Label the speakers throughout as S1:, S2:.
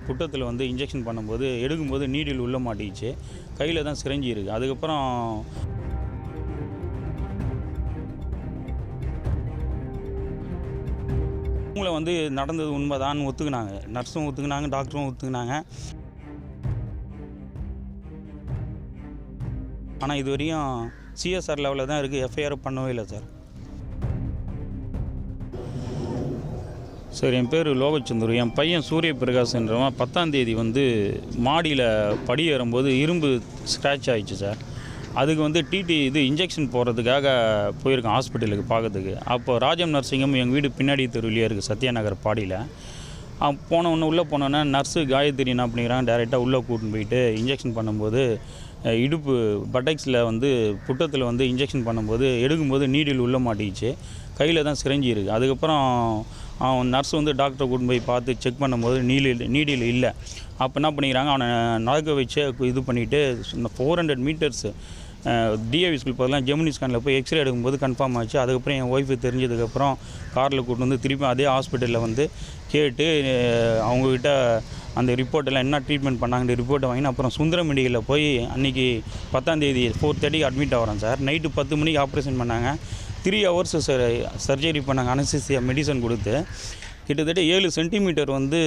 S1: புட்டத்தில் வந்து இன்ஜெக்ஷன் பண்ணும்போது எடுக்கும்போது நீடில் உள்ள மாட்டிச்சு, கையில் தான் சிரஞ்சி இருக்குது. அதுக்கப்புறம் அவங்கள வந்து நடந்தது உண்மைதான் ஒத்துக்கினாங்க, நர்ஸும் ஒத்துக்கினாங்க, டாக்டரும் ஒத்துக்கினாங்க. ஆனால் இது வரையும் சிஎஸ்ஆர் லெவலில் தான் இருக்குது, எஃப்ஐஆர் பண்ணவே இல்லை சார். சார் என் பேர் லோகச்சந்தர். என் பையன் சூரிய பிரகாஷ்ன்றவன் 10ஆம் தேதி வந்து மாடியில் படி ஏறும்போது இரும்பு ஸ்க்ராட்ச் ஆகிடுச்சு சார். அதுக்கு வந்து இது இன்ஜெக்ஷன் போடுறதுக்காக போயிருக்கேன் ஹாஸ்பிட்டலுக்கு பார்க்கறதுக்கு. அப்போ ராஜம் நர்சிங்கம் எங்கள் வீடு பின்னாடி தெருவிலே இருக்குது, சத்யாநகர் பாடியில். போனவொன்னே உள்ளே போனோன்னே நர்ஸு காயத்ரி என்ன பண்ணிக்கிறாங்க, டைரெக்டாக உள்ளே கூட்டின்னு போயிட்டு இன்ஜெக்ஷன் பண்ணும்போது இடுப்பு பட்டெக்ஸில் வந்து புட்டத்தில் வந்து இன்ஜெக்ஷன் பண்ணும்போது எடுக்கும்போது நீடில் உள்ள மாட்டிச்சு, கையில் தான் சிரஞ்சி இருக்குது. அதுக்கப்புறம் அவன் நர்ஸ் வந்து டாக்டரை கூட்டின்னு போய் பார்த்து செக் பண்ணும்போது நீடில் இல்லை. அப்போ என்ன பண்ணிக்கிறாங்க, அவனை நடக்க வச்சு இது பண்ணிவிட்டு 400 மீட்டர்ஸு டிஏவி ஸ்கூல் போதெல்லாம் ஜெமினி ஸ்கேனில் போய் எக்ஸ்ரே எடுக்கும்போது கன்ஃபார்ம் ஆச்சு. அதுக்கப்புறம் என் ஒய்ஃபு தெரிஞ்சதுக்கப்புறம் காரில் கூப்பிட்டு வந்து திருப்பி அதே ஹாஸ்பிட்டலில் வந்து கேட்டு அவங்கக்கிட்ட அந்த ரிப்போர்ட்டெல்லாம் என்ன ட்ரீட்மெண்ட் பண்ணாங்க ரிப்போர்ட்டை வாங்கி அப்புறம் சுந்தரம் மெடிக்கலில் போய் அன்றைக்கி 10ஆம் தேதி 4:30 அட்மிட் ஆகிறோம் சார். நைட்டு 10 மணிக்கு ஆப்ரேஷன் பண்ணாங்க. 3 ஹவர்ஸ் சர்ஜரி பண்ணாங்க, அனஸ்தீசியா மெடிசன் கொடுத்து. கிட்டத்தட்ட 7 சென்டிமீட்டர் வந்து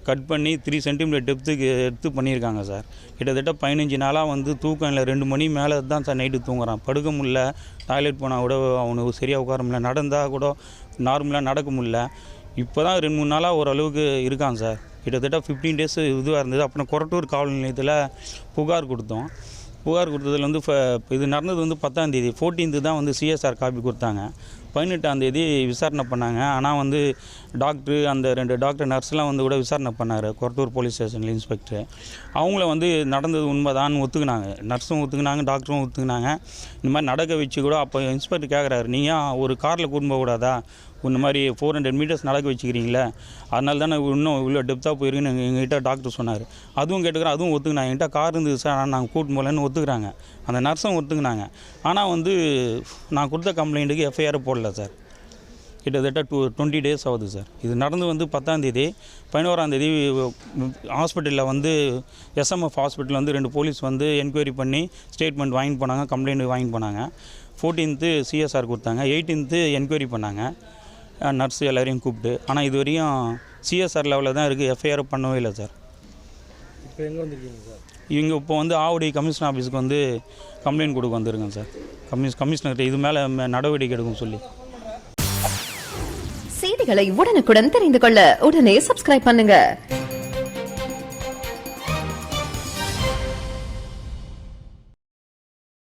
S1: கட் பண்ணி 3 சென்டிமீட்டர் டெப்த்துக்கு எடுத்து பண்ணியிருக்காங்க சார். கிட்டத்தட்ட 15 நாளாக வந்து தூக்கம் இல்லை, 2 மணி மேலே தான் சார் நைட்டு தூங்குறான். படுக்க முடியல, டாய்லெட் போனால் கூட அவனுக்கு சரியாக உட்கார முடியல, நடந்தால் கூட நார்மலாக நடக்க முடியல. இப்போ தான் 2-3 நாளாக ஓரளவுக்கு இருக்கான் சார். கிட்டத்தட்ட 15 டேஸ் இதுவாக இருந்தது. அப்புறம் கொரட்டூர் காவல் நிலையத்தில் புகார் கொடுத்தோம். புகார் கொடுத்ததில் வந்து இது நடந்தது வந்து 10ஆம் தேதி, 14th தான் வந்து சிஎஸ்ஆர் காப்பி கொடுத்தாங்க. 18ஆம் தேதி விசாரணை பண்ணாங்க. ஆனால் வந்து டாக்டரு அந்த 2 டாக்டர் நர்ஸ்லாம் வந்து கூட விசாரணை பண்ணார், கொரட்டூர் போலீஸ் ஸ்டேஷனில் இன்ஸ்பெக்டர். அவங்கள வந்து நடந்தது உண்மைதான் ஒத்துக்கினாங்க, நர்ஸும் ஒத்துக்கினாங்க, டாக்டரும் ஒத்துக்கினாங்க. இந்த மாதிரி நடக்க வச்சு கூட அப்போ இன்ஸ்பெக்டர் கேட்குறாரு, நீங்கள் ஒரு காரில் கூட்டின்னு போகக்கூடாதா, இந்த மாதிரி 400 மீட்டர்ஸ் நடக்க வச்சுக்கிறீங்களே, அதனால தானே இன்னும் இவ்வளோ டெப்த்தாக போயிருக்குன்னு எங்ககிட்ட டாக்டர் சொன்னார். அதுவும் கேட்டுக்கிறேன், அதுவும் ஒத்துக்கினாங்க. என்கிட்ட கார் இருந்தது சார், ஆனால் நாங்கள் கூட்டின்னு போகலன்னு ஒத்துக்கிறாங்க. அந்த நர்ஸும் ஒத்துக்கினாங்க. ஆனால் வந்து நான் கொடுத்த கம்ப்ளைண்ட்டுக்கு எஃப்ஐஆர் போடல சார். கிட்டத்தட்ட 20 டேஸ் ஆகுது சார். இது நடந்து வந்து 10ஆம் தேதி. 11ஆம் தேதி ஹாஸ்பிட்டலில் வந்து எஸ்எம்எஃப் ஹாஸ்பிட்டலில் வந்து 2 போலீஸ் வந்து என்கொயரி பண்ணி ஸ்டேட்மெண்ட் வாங்கிட்டு போனாங்க, கம்ப்ளைண்ட் வாங்கிட்டு போனாங்க. 14th சிஎஸ்ஆர் கொடுத்தாங்க, 18th என்கொயரி பண்ணாங்க நர்ஸு எல்லோரையும் கூப்பிட்டு. ஆனால் இது வரையும் சிஎஸ்ஆர் லெவலில் தான் இருக்குது, எஃப்ஐஆர் பண்ணவே இல்லை சார்.
S2: இப்போ எங்கே வந்திருக்கீங்க சார்?
S1: இவங்க இப்போ வந்து ஆவடி கமிஷனர் ஆஃபீஸுக்கு வந்து கம்ப்ளைண்ட் கொடுக்க வந்திருக்கேன் சார். கமிஷனர் இது மேலே நடவடிக்கை எடுக்கும் சொல்லி.
S3: செய்திகளை உடனுக்குடன் தெரிந்து கொள்ள உடனே சப்ஸ்கிரைப் பண்ணுங்க.